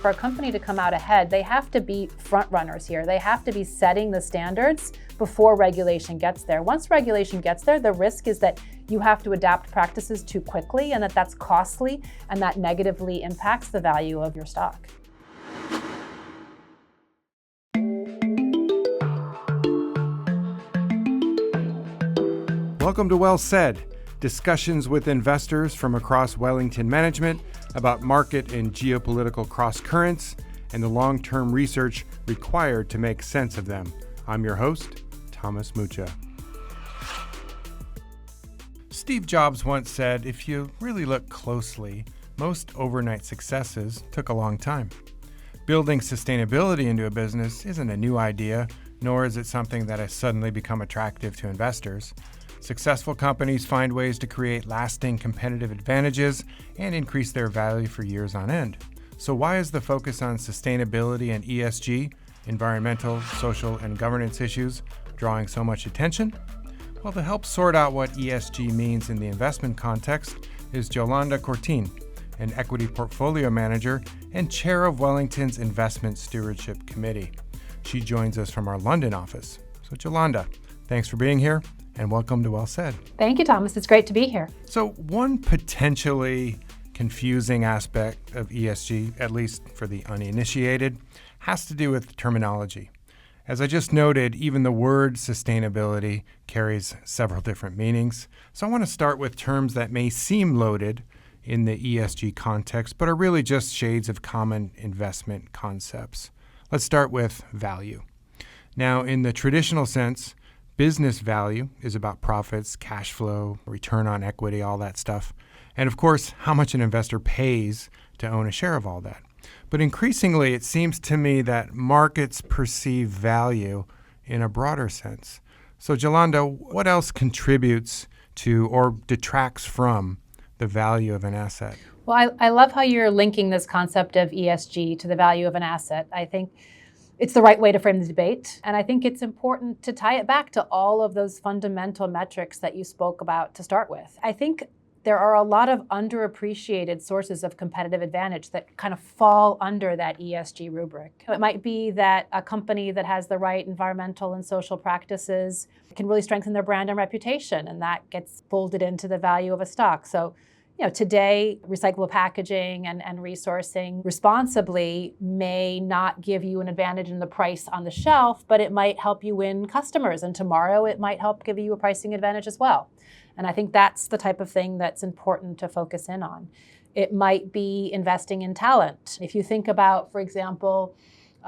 For a company to come out ahead, they have to be front runners here. They have to be setting the standards before regulation gets there. Once regulation gets there, the risk is that you have to adapt practices too quickly, and that's costly, and that negatively impacts the value of your stock. Welcome to Well Said, discussions with investors from across Wellington Management about market and geopolitical cross-currents and the long-term research required to make sense of them. I'm your host, Thomas Mucha. Steve Jobs once said, if you really look closely, most overnight successes took a long time. Building sustainability into a business isn't a new idea, nor is it something that has suddenly become attractive to investors. Successful companies find ways to create lasting competitive advantages and increase their value for years on end. So why is the focus on sustainability and ESG, environmental, social, and governance issues, drawing so much attention? Well, to help sort out what ESG means in the investment context is Yolanda Courtines, an equity portfolio manager and chair of Wellington's Investment Stewardship Committee. She joins us from our London office. So Yolanda, thanks for being here. And welcome to Well Said. Thank you, Thomas. It's great to be here. So one potentially confusing aspect of ESG, at least for the uninitiated, has to do with terminology. As I just noted, even the word sustainability carries several different meanings. So I want to start with terms that may seem loaded in the ESG context, but are really just shades of common investment concepts. Let's start with value. Now, in the traditional sense, business value is about profits, cash flow, return on equity, all that stuff. And of course, how much an investor pays to own a share of all that. But increasingly, it seems to me that markets perceive value in a broader sense. So Yolanda, what else contributes to or detracts from the value of an asset? Well, I love how you're linking this concept of ESG to the value of an asset. I think it's the right way to frame the debate. And I think it's important to tie it back to all of those fundamental metrics that you spoke about to start with. I think there are a lot of underappreciated sources of competitive advantage that kind of fall under that ESG rubric. It might be that a company that has the right environmental and social practices can really strengthen their brand and reputation, and that gets folded into the value of a stock. So today, recyclable packaging and resourcing responsibly may not give you an advantage in the price on the shelf, but it might help you win customers. And tomorrow, it might help give you a pricing advantage as well. And I think that's the type of thing that's important to focus in on. It might be investing in talent. If you think about, for example,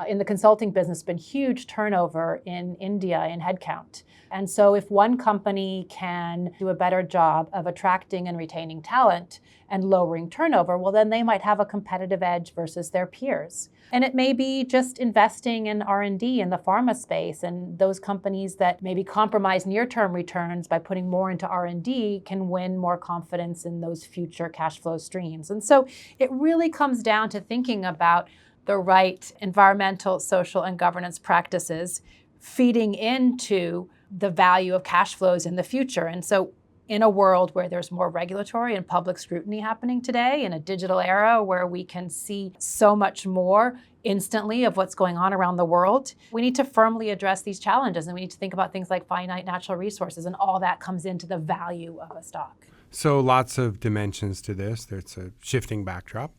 in the consulting business, been huge turnover in India in headcount. And so if one company can do a better job of attracting and retaining talent and lowering turnover, well, then they might have a competitive edge versus their peers. And it may be just investing in R&D in the pharma space, and those companies that maybe compromise near-term returns by putting more into R&D can win more confidence in those future cash flow streams. And so it really comes down to thinking about the right environmental, social, and governance practices feeding into the value of cash flows in the future. And so in a world where there's more regulatory and public scrutiny happening today, in a digital era where we can see so much more instantly of what's going on around the world, we need to firmly address these challenges, and we need to think about things like finite natural resources, and all that comes into the value of a stock. So lots of dimensions to this. There's a shifting backdrop.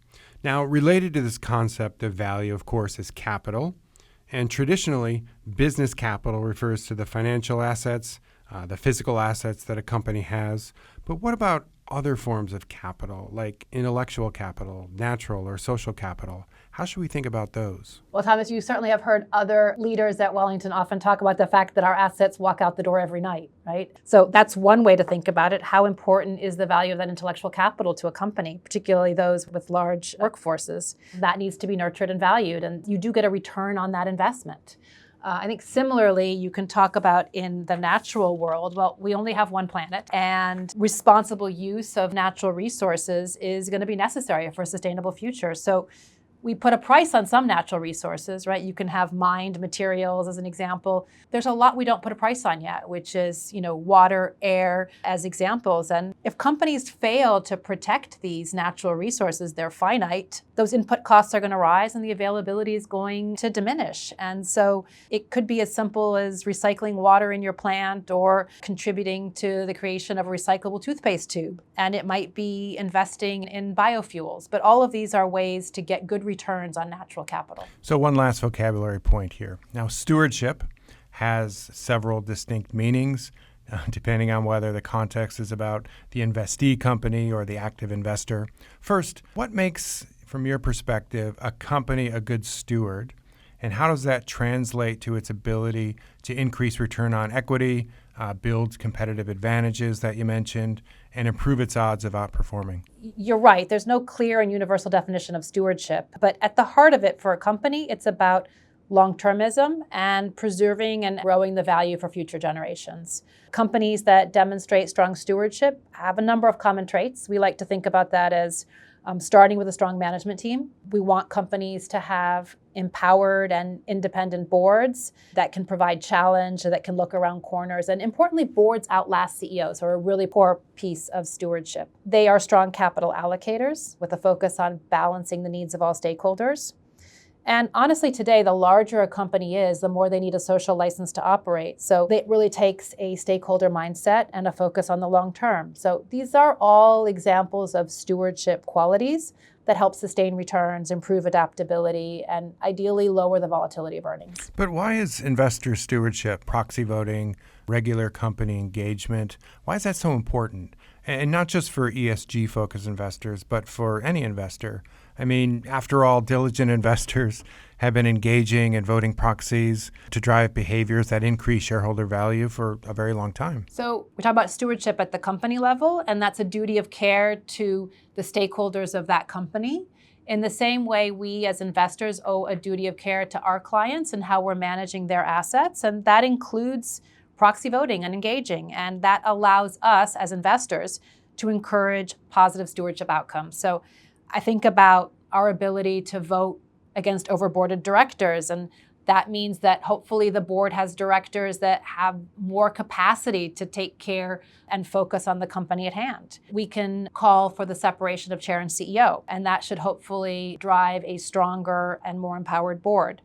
Now, related to this concept of value, of course, is capital. And traditionally, business capital refers to the financial assets, the physical assets that a company has. But what about other forms of capital, like intellectual capital, natural or social capital? How should we think about those? Well, Thomas, you certainly have heard other leaders at Wellington often talk about the fact that our assets walk out the door every night, right? So that's one way to think about it. How important is the value of that intellectual capital to a company, particularly those with large workforces? That needs to be nurtured and valued, and you do get a return on that investment. I think similarly, you can talk about in the natural world, well, we only have one planet, and responsible use of natural resources is going to be necessary for a sustainable future. So We put a price on some natural resources, right? You can have mined materials as an example. There's a lot we don't put a price on yet, which is, water, air as examples. And if companies fail to protect these natural resources, they're finite, those input costs are going to rise and the availability is going to diminish. And so it could be as simple as recycling water in your plant or contributing to the creation of a recyclable toothpaste tube. And it might be investing in biofuels. But all of these are ways to get good returns on natural capital. So one last vocabulary point here. Now, stewardship has several distinct meanings, depending on whether the context is about the investee company or the active investor. First, what makes, from your perspective, a company a good steward? And how does that translate to its ability to increase return on equity, build competitive advantages that you mentioned, and improve its odds of outperforming? You're right. There's no clear and universal definition of stewardship. But at the heart of it for a company, it's about long-termism and preserving and growing the value for future generations. Companies that demonstrate strong stewardship have a number of common traits. We like to think about that as starting with a strong management team. We want companies to have empowered and independent boards that can provide challenge, that can look around corners. And importantly, boards outlast CEOs, are a really core piece of stewardship. They are strong capital allocators with a focus on balancing the needs of all stakeholders. And honestly, today, the larger a company is, the more they need a social license to operate. So it really takes a stakeholder mindset and a focus on the long term. So these are all examples of stewardship qualities that help sustain returns, improve adaptability, and ideally lower the volatility of earnings. But why is investor stewardship, proxy voting, regular company engagement, why is that so important? And not just for ESG-focused investors, but for any investor. I mean, after all, diligent investors have been engaging and voting proxies to drive behaviors that increase shareholder value for a very long time. So we talk about stewardship at the company level, and that's a duty of care to the stakeholders of that company. In the same way, we as investors owe a duty of care to our clients and how we're managing their assets, and that includes proxy voting and engaging, and that allows us as investors to encourage positive stewardship outcomes. So I think about our ability to vote against overboarded directors, and that means that hopefully the board has directors that have more capacity to take care and focus on the company at hand. We can call for the separation of chair and CEO, and that should hopefully drive a stronger and more empowered board.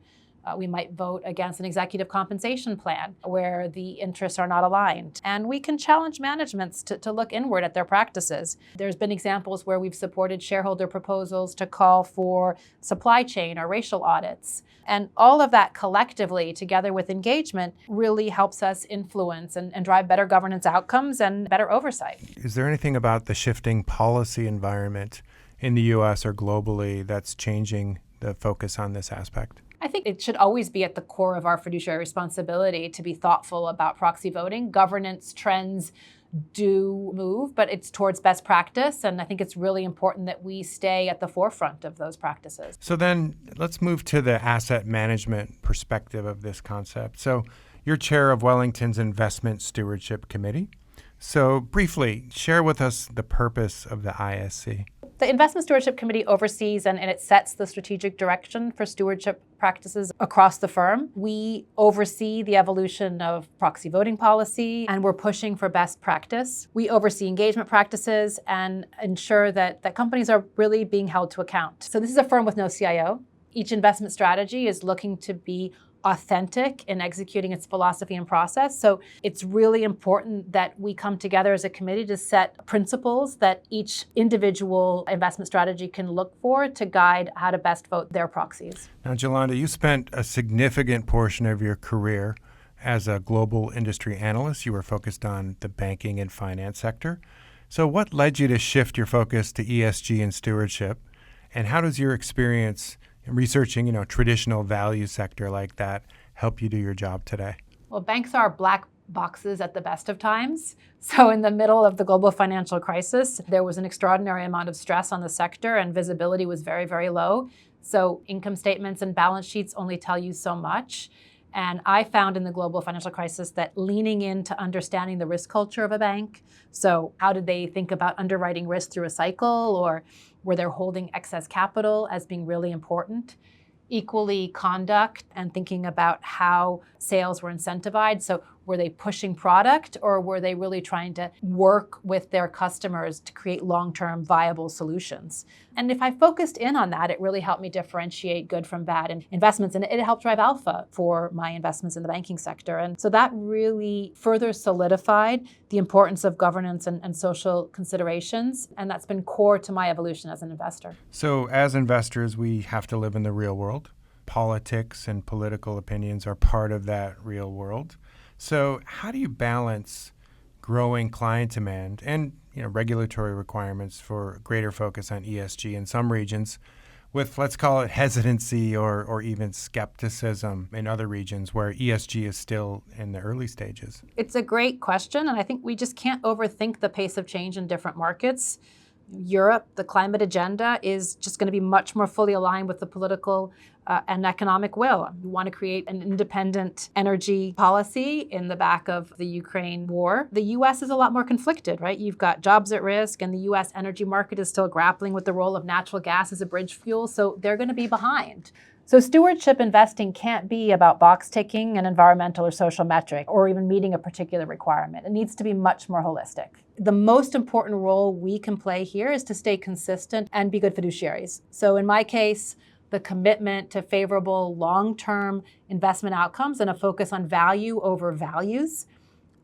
We might vote against an executive compensation plan where the interests are not aligned. And we can challenge managements to look inward at their practices. There's been examples where we've supported shareholder proposals to call for supply chain or racial audits. And all of that collectively, together with engagement, really helps us influence and drive better governance outcomes and better oversight. Is there anything about the shifting policy environment in the U.S. or globally that's changing the focus on this aspect? I think it should always be at the core of our fiduciary responsibility to be thoughtful about proxy voting. Governance trends do move, but it's towards best practice. And I think it's really important that we stay at the forefront of those practices. So then let's move to the asset management perspective of this concept. So you're chair of Wellington's Investment Stewardship Committee. So briefly, share with us the purpose of the ISC. The Investment Stewardship Committee oversees and it sets the strategic direction for stewardship practices across the firm. We oversee the evolution of proxy voting policy, and we're pushing for best practice. We oversee engagement practices and ensure that companies are really being held to account. So this is a firm with no CIO. Each investment strategy is looking to be authentic in executing its philosophy and process. So it's really important that we come together as a committee to set principles that each individual investment strategy can look for to guide how to best vote their proxies. Now, Yolanda, you spent a significant portion of your career as a global industry analyst. You were focused on the banking and finance sector. So what led you to shift your focus to ESG and stewardship? And how does your experience researching, traditional value sector like that help you do your job today? Well, banks are black boxes at the best of times. So in the middle of the global financial crisis, there was an extraordinary amount of stress on the sector and visibility was very, very low. So income statements and balance sheets only tell you so much. And I found in the global financial crisis that leaning into understanding the risk culture of a bank, so how did they think about underwriting risk through a cycle, or were they holding excess capital, as being really important. Equally, conduct and thinking about how sales were incentivized. So were they pushing product, or were they really trying to work with their customers to create long-term viable solutions? And if I focused in on that, it really helped me differentiate good from bad in investments, and it helped drive alpha for my investments in the banking sector. And so that really further solidified the importance of governance and social considerations, and that's been core to my evolution as an investor. So as investors, we have to live in the real world. Politics and political opinions are part of that real world. So how do you balance growing client demand and regulatory requirements for greater focus on ESG in some regions with, let's call it, hesitancy or even skepticism in other regions where ESG is still in the early stages? It's a great question, and I think we just can't overthink the pace of change in different markets. Europe, the climate agenda is just going to be much more fully aligned with the political and economic will. We want to create an independent energy policy in the back of the Ukraine war. The U.S. is a lot more conflicted, right? You've got jobs at risk, and the U.S. energy market is still grappling with the role of natural gas as a bridge fuel, so they're going to be behind. So stewardship investing can't be about box ticking an environmental or social metric or even meeting a particular requirement. It needs to be much more holistic. The most important role we can play here is to stay consistent and be good fiduciaries. So in my case, the commitment to favorable long-term investment outcomes and a focus on value over values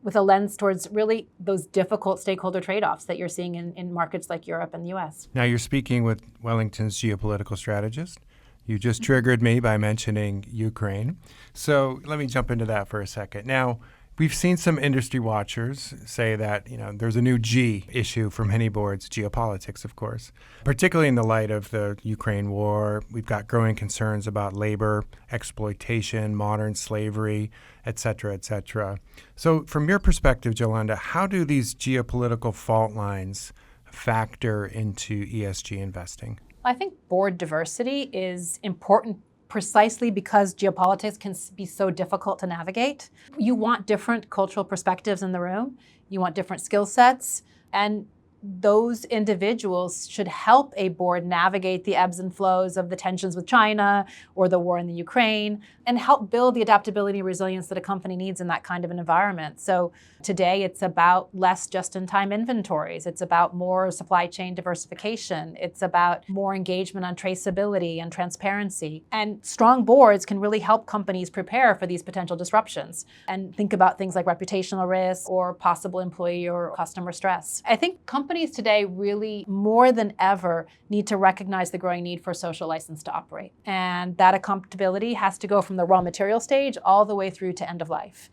with a lens towards really those difficult stakeholder trade-offs that you're seeing in markets like Europe and the US. Now you're speaking with Wellington's geopolitical strategist. You just triggered me by mentioning Ukraine. So let me jump into that for a second. Now, we've seen some industry watchers say that, there's a new G issue for many boards, geopolitics, of course, particularly in the light of the Ukraine war. We've got growing concerns about labor, exploitation, modern slavery, et cetera, et cetera. So from your perspective, Yolanda, how do these geopolitical fault lines factor into ESG investing? I think board diversity is important precisely because geopolitics can be so difficult to navigate. You want different cultural perspectives in the room. You want different skill sets. And those individuals should help a board navigate the ebbs and flows of the tensions with China or the war in the Ukraine and help build the adaptability and resilience that a company needs in that kind of an environment. So today it's about less just-in-time inventories. It's about more supply chain diversification. It's about more engagement on traceability and transparency. And strong boards can really help companies prepare for these potential disruptions and think about things like reputational risk or possible employee or customer stress. I think companies today really more than ever need to recognize the growing need for social license to operate. And that accountability has to go from the raw material stage all the way through to end of life.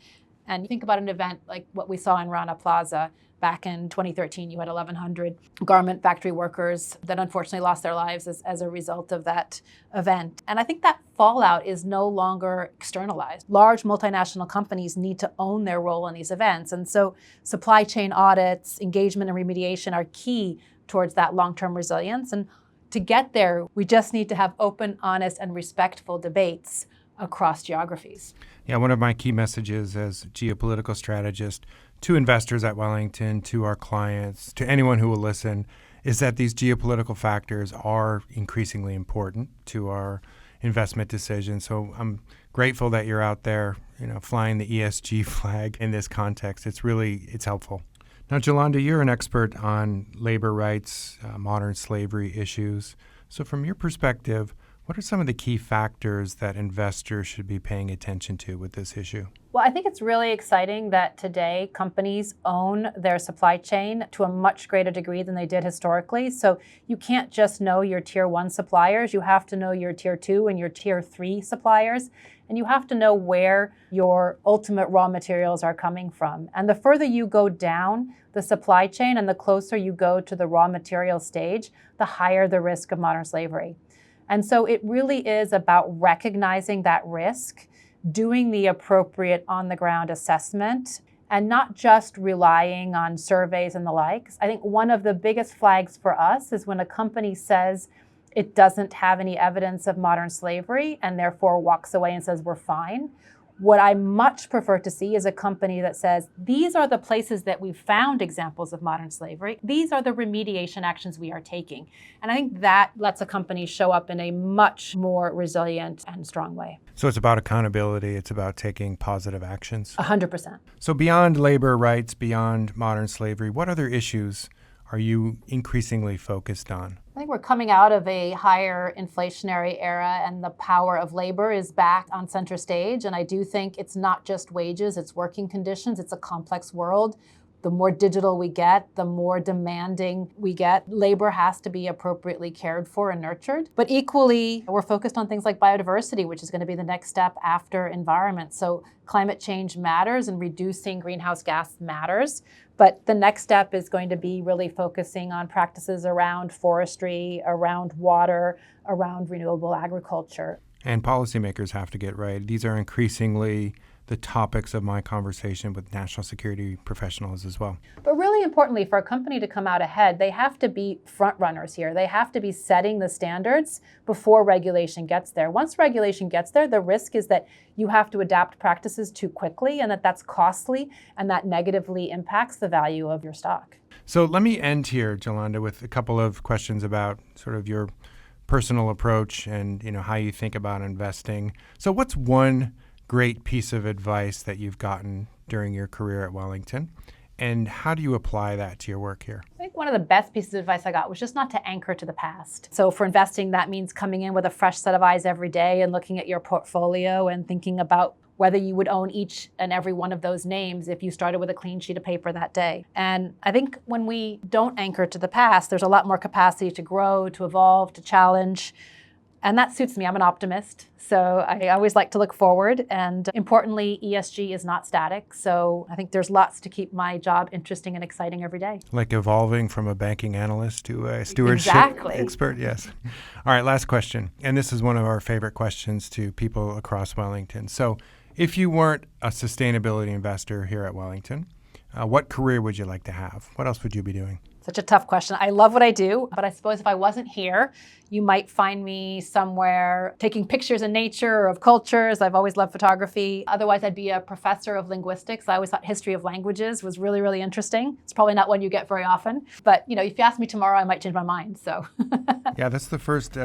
And you think about an event like what we saw in Rana Plaza back in 2013. You had 1,100 garment factory workers that unfortunately lost their lives as a result of that event. And I think that fallout is no longer externalized. Large multinational companies need to own their role in these events. And so supply chain audits, engagement and remediation are key towards that long-term resilience. And to get there, we just need to have open, honest, and respectful debates across geographies. Yeah, one of my key messages as geopolitical strategist to investors at Wellington, to our clients, to anyone who will listen, is that these geopolitical factors are increasingly important to our investment decisions. So I'm grateful that you're out there, flying the ESG flag in this context. It's helpful. Now, Yolanda, you're an expert on labor rights, modern slavery issues. So from your perspective, what are some of the key factors that investors should be paying attention to with this issue? Well, I think it's really exciting that today companies own their supply chain to a much greater degree than they did historically. So you can't just know your tier 1 suppliers. You have to know your tier 2 and your tier 3 suppliers. And you have to know where your ultimate raw materials are coming from. And the further you go down the supply chain and the closer you go to the raw material stage, the higher the risk of modern slavery. And so it really is about recognizing that risk, doing the appropriate on-the-ground assessment, and not just relying on surveys and the likes. I think one of the biggest flags for us is when a company says it doesn't have any evidence of modern slavery and therefore walks away and says we're fine. What I much prefer to see is a company that says, these are the places that we've found examples of modern slavery. These are the remediation actions we are taking. And I think that lets a company show up in a much more resilient and strong way. So it's about accountability. It's about taking positive actions. 100%. So beyond labor rights, beyond modern slavery, what other issues are you increasingly focused on? I think we're coming out of a higher inflationary era, and the power of labor is back on center stage. And I do think it's not just wages, it's working conditions. It's a complex world. The more digital we get, the more demanding we get. Labor has to be appropriately cared for and nurtured. But equally, we're focused on things like biodiversity, which is going to be the next step after environment. So climate change matters and reducing greenhouse gas matters. But the next step is going to be really focusing on practices around forestry, around water, around renewable agriculture. And policymakers have to get right. These are increasingly the topics of my conversation with national security professionals as well. But really importantly, for a company to come out ahead, they have to be front runners here. They have to be setting the standards before regulation gets there. Once regulation gets there, the risk is that you have to adapt practices too quickly, and that's costly, and that negatively impacts the value of your stock. So let me end here, Yolanda, with a couple of questions about sort of your personal approach and how you think about investing. So what's one great piece of advice that you've gotten during your career at Wellington, and how do you apply that to your work here? I think one of the best pieces of advice I got was just not to anchor to the past. So for investing, that means coming in with a fresh set of eyes every day and looking at your portfolio and thinking about whether you would own each and every one of those names if you started with a clean sheet of paper that day. And I think when we don't anchor to the past, there's a lot more capacity to grow, to evolve, to challenge. And that suits me. I'm an optimist. So I always like to look forward. And importantly, ESG is not static. So I think there's lots to keep my job interesting and exciting every day. Like evolving from a banking analyst to a stewardship expert? Yes. All right, last question. And this is one of our favorite questions to people across Wellington. So if you weren't a sustainability investor here at Wellington, what career would you like to have? What else would you be doing? Such a tough question. I love what I do, but I suppose if I wasn't here, you might find me somewhere taking pictures of nature or of cultures. I've always loved photography. Otherwise, I'd be a professor of linguistics. I always thought history of languages was really, really interesting. It's probably not one you get very often. But, if you ask me tomorrow, I might change my mind. So, yeah, that's the first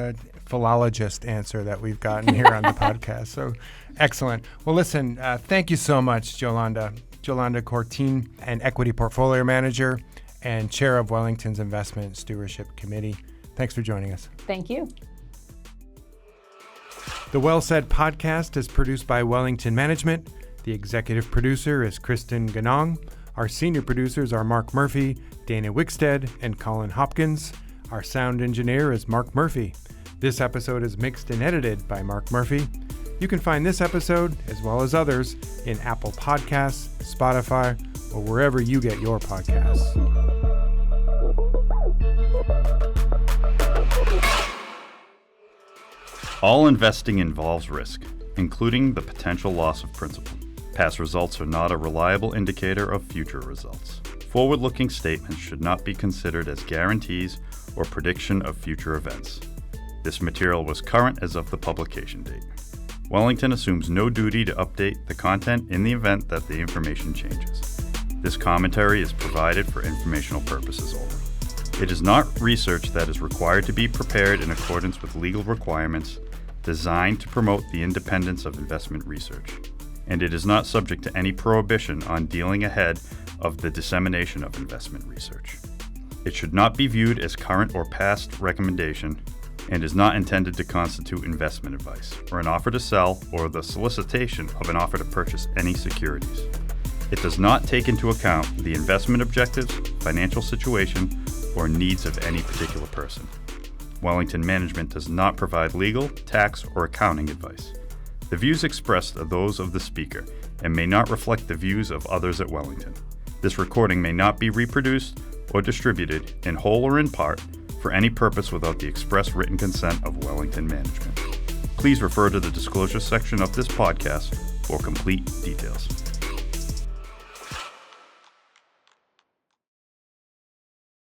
philologist answer that we've gotten here on the podcast. So, excellent. Well, listen, thank you so much, Yolanda Courtines, an equity portfolio manager and chair of Wellington's Investment Stewardship Committee. Thanks for joining us. Thank you. The Well Said podcast is produced by Wellington Management. The executive producer is Kristen Ganong. Our senior producers are Mark Murphy, Dana Wickstead, and Colin Hopkins. Our sound engineer is Mark Murphy. This episode is mixed and edited by Mark Murphy. You can find this episode, as well as others, in Apple Podcasts, Spotify, or wherever you get your podcasts. All investing involves risk, including the potential loss of principal. Past results are not a reliable indicator of future results. Forward-looking statements should not be considered as guarantees or prediction of future events. This material was current as of the publication date. Wellington assumes no duty to update the content in the event that the information changes. This commentary is provided for informational purposes only. It is not research that is required to be prepared in accordance with legal requirements designed to promote the independence of investment research, and it is not subject to any prohibition on dealing ahead of the dissemination of investment research. It should not be viewed as current or past recommendation and is not intended to constitute investment advice or an offer to sell or the solicitation of an offer to purchase any securities. It does not take into account the investment objectives, financial situation, or needs of any particular person. Wellington Management does not provide legal, tax, or accounting advice. The views expressed are those of the speaker and may not reflect the views of others at Wellington. This recording may not be reproduced or distributed in whole or in part for any purpose without the express written consent of Wellington Management. Please refer to the disclosure section of this podcast for complete details.